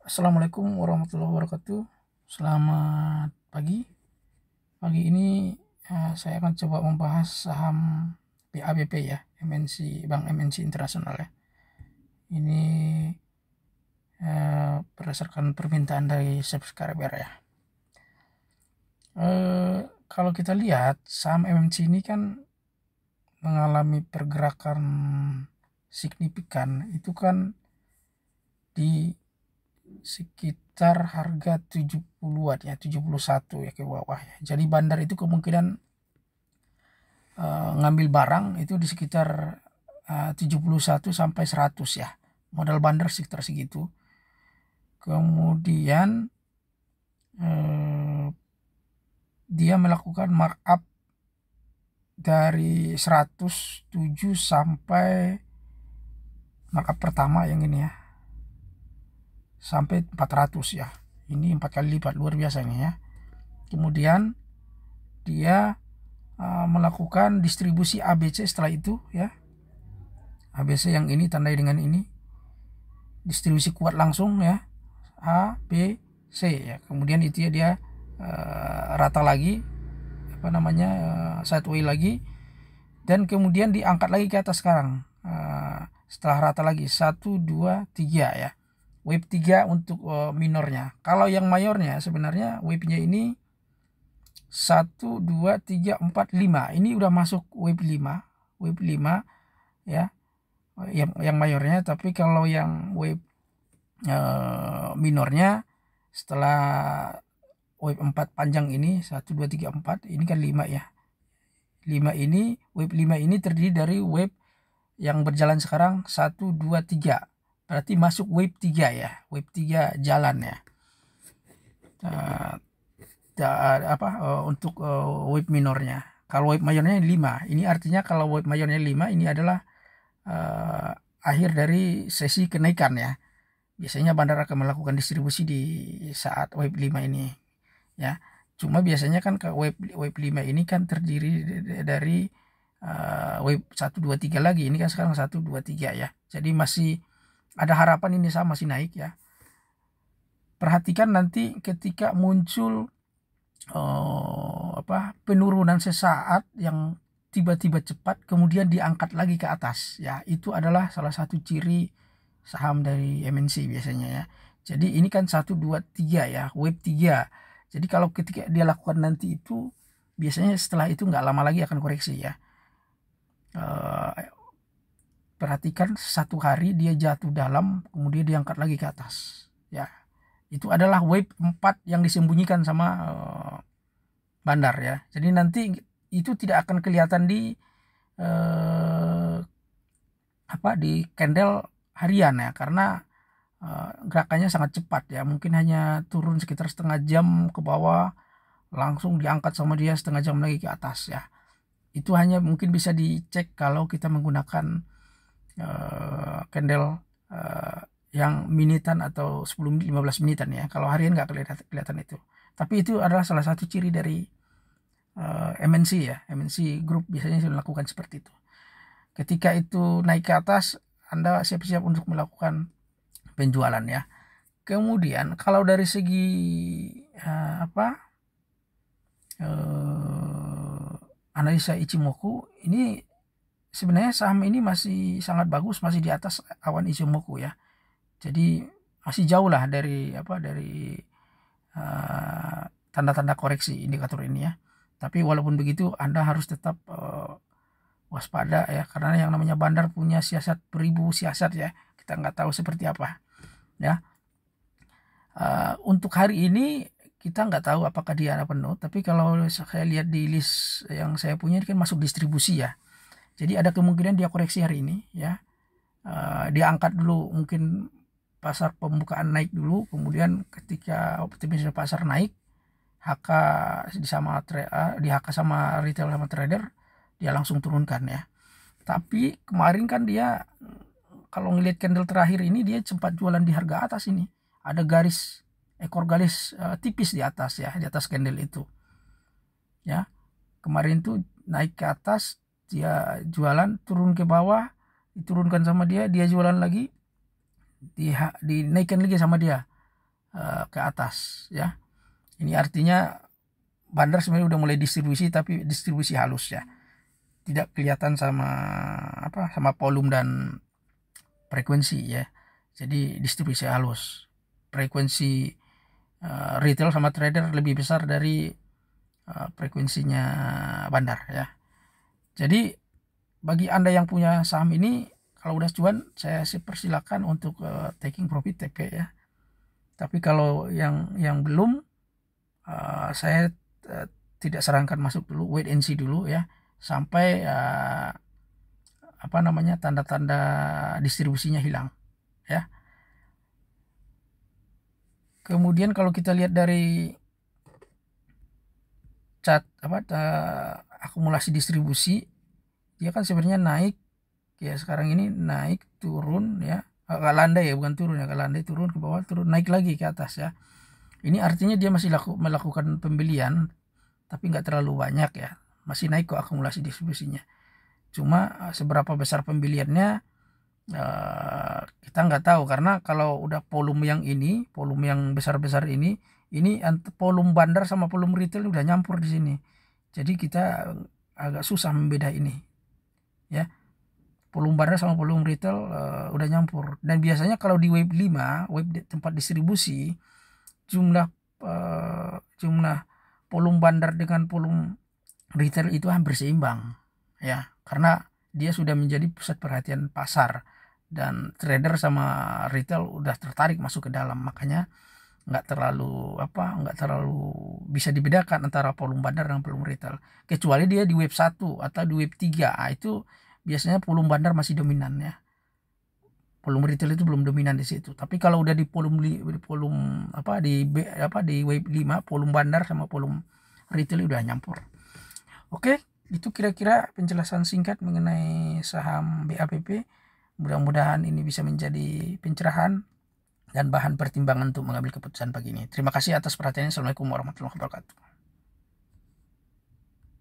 Assalamualaikum warahmatullahi wabarakatuh. Selamat pagi. Pagi ini saya akan coba membahas saham BABP ya, MNC, Bank MNC Internasional ya. Ini berdasarkan permintaan dari subscriber ya. Kalau kita lihat saham MNC ini kan mengalami pergerakan signifikan, itu kan di sekitar harga 70-an ya, 71 ya ke bawah ya. Jadi bandar itu kemungkinan ngambil barang itu di sekitar 71 sampai 100 ya. Modal bandar sekitar segitu. Kemudian dia melakukan markup dari 107 sampai markup pertama yang ini ya, sampai 400 ya. Ini 4 kali lipat, luar biasa ini ya. Kemudian dia melakukan distribusi ABC setelah itu ya. ABC yang ini tandai dengan ini. Distribusi kuat langsung ya. A, B, C ya. Kemudian itu ya dia rata lagi, sideways lagi, dan kemudian diangkat lagi ke atas sekarang. Setelah rata lagi 1, 2, 3 ya. Wave 3 untuk minornya. Kalau yang mayornya sebenarnya wave-nya ini 1, 2, 3, 4, 5. Ini udah masuk wave 5. Wave 5 ya. Yang mayornya, tapi kalau yang wave minornya setelah wave 4 panjang ini 1, 2, 3, 4, ini kan 5 ya. 5 ini, wave 5 ini terdiri dari wave yang berjalan sekarang 1, 2, 3. Berarti masuk wave 3 ya. Wave 3 jalan ya. Untuk wave minornya. Kalau wave mayornya 5. Ini artinya kalau wave mayornya 5 ini adalah akhir dari sesi kenaikan ya. Biasanya bandar akan melakukan distribusi di saat wave 5 ini ya. Cuma biasanya kan ke wave 5 ini kan terdiri dari wave 1, 2, 3 lagi. Ini kan sekarang 1, 2, 3 ya. Jadi masih ada harapan ini sama masih naik ya. Perhatikan nanti ketika muncul penurunan sesaat yang tiba-tiba cepat kemudian diangkat lagi ke atas ya, itu adalah salah satu ciri saham dari MNC biasanya ya. Jadi ini kan 1, 2, 3 ya, wave 3. Jadi kalau ketika dia lakukan nanti itu biasanya setelah itu nggak lama lagi akan koreksi ya. Perhatikan satu hari dia jatuh dalam kemudian diangkat lagi ke atas ya. Itu adalah wave 4 yang disembunyikan sama bandar ya. Jadi nanti itu tidak akan kelihatan di di candle harian ya, karena gerakannya sangat cepat ya. Mungkin hanya turun sekitar setengah jam ke bawah langsung diangkat sama dia setengah jam lagi ke atas ya. Itu hanya mungkin bisa dicek kalau kita menggunakan candle yang minitan atau 10 menit 15 menitan ya. Kalau harian nggak kelihatan itu. Tapi itu adalah salah satu ciri dari MNC ya. MNC Group biasanya sudah melakukan seperti itu. Ketika itu naik ke atas, Anda siap-siap untuk melakukan penjualan ya. Kemudian kalau dari segi analisa Ichimoku, ini sebenarnya saham ini masih sangat bagus, masih di atas awan Ichimoku ya. Jadi masih jauh lah dari tanda-tanda koreksi indikator ini ya. Tapi walaupun begitu Anda harus tetap waspada ya, karena yang namanya bandar punya siasat beribu siasat ya. Kita nggak tahu seperti apa ya. Untuk hari ini kita nggak tahu apakah dia ada penuh, tapi kalau saya lihat di list yang saya punya ini kan masuk distribusi ya. Jadi ada kemungkinan dia koreksi hari ini ya. Dia angkat dulu, mungkin pasar pembukaan naik dulu, kemudian ketika optimisme pasar naik, HK di HK sama retail sama trader dia langsung turunkan ya. Tapi kemarin kan dia kalau ngelihat candle terakhir ini dia sempat jualan di harga atas ini. Ada ekor garis tipis di atas ya, di atas candle itu. Ya. Kemarin tuh naik ke atas, dia jualan, turun ke bawah, diturunkan sama dia jualan lagi, dinaikkan lagi sama dia. ke atas ya. Ini artinya bandar sebenarnya udah mulai distribusi, tapi distribusi halus ya, tidak kelihatan sama volume dan frekuensi ya. Jadi distribusi halus, frekuensi retail sama trader lebih besar dari frekuensinya bandar ya. Jadi bagi Anda yang punya saham ini, kalau udah cuan saya persilakan untuk taking profit TP ya. Tapi kalau yang belum, saya tidak sarankan masuk dulu, wait and see dulu ya, sampai tanda-tanda distribusinya hilang ya. Kemudian kalau kita lihat dari chart akumulasi distribusi, dia kan sebenarnya naik ya, sekarang ini naik turun ya, agak landai ya, bukan turun ya, agak landai turun ke bawah, turun naik lagi ke atas ya. Ini artinya dia masih melakukan pembelian, tapi nggak terlalu banyak ya, masih naik kok akumulasi distribusinya. Cuma seberapa besar pembeliannya kita nggak tahu, karena kalau udah volume yang besar-besar ini volume bandar sama volume retail udah nyampur di sini. Jadi kita agak susah membeda ini ya, volume bandar sama volume retail udah nyampur. Dan biasanya kalau di web 5, web tempat distribusi, jumlah volume bandar dengan volume retail itu hampir seimbang ya, karena dia sudah menjadi pusat perhatian pasar dan trader sama retail udah tertarik masuk ke dalam. Makanya nggak terlalu bisa dibedakan antara volume bandar dan volume retail, kecuali dia di web 1 atau di web 3. Itu biasanya volume bandar masih dominan ya, volume retail itu belum dominan di situ. Tapi kalau udah di di web 5, volume bandar sama volume retail udah nyampur. Oke, itu kira-kira penjelasan singkat mengenai saham BAPP. Mudah-mudahan ini bisa menjadi pencerahan dan bahan pertimbangan untuk mengambil keputusan pagi ini. Terima kasih atas perhatiannya. Assalamualaikum warahmatullahi wabarakatuh.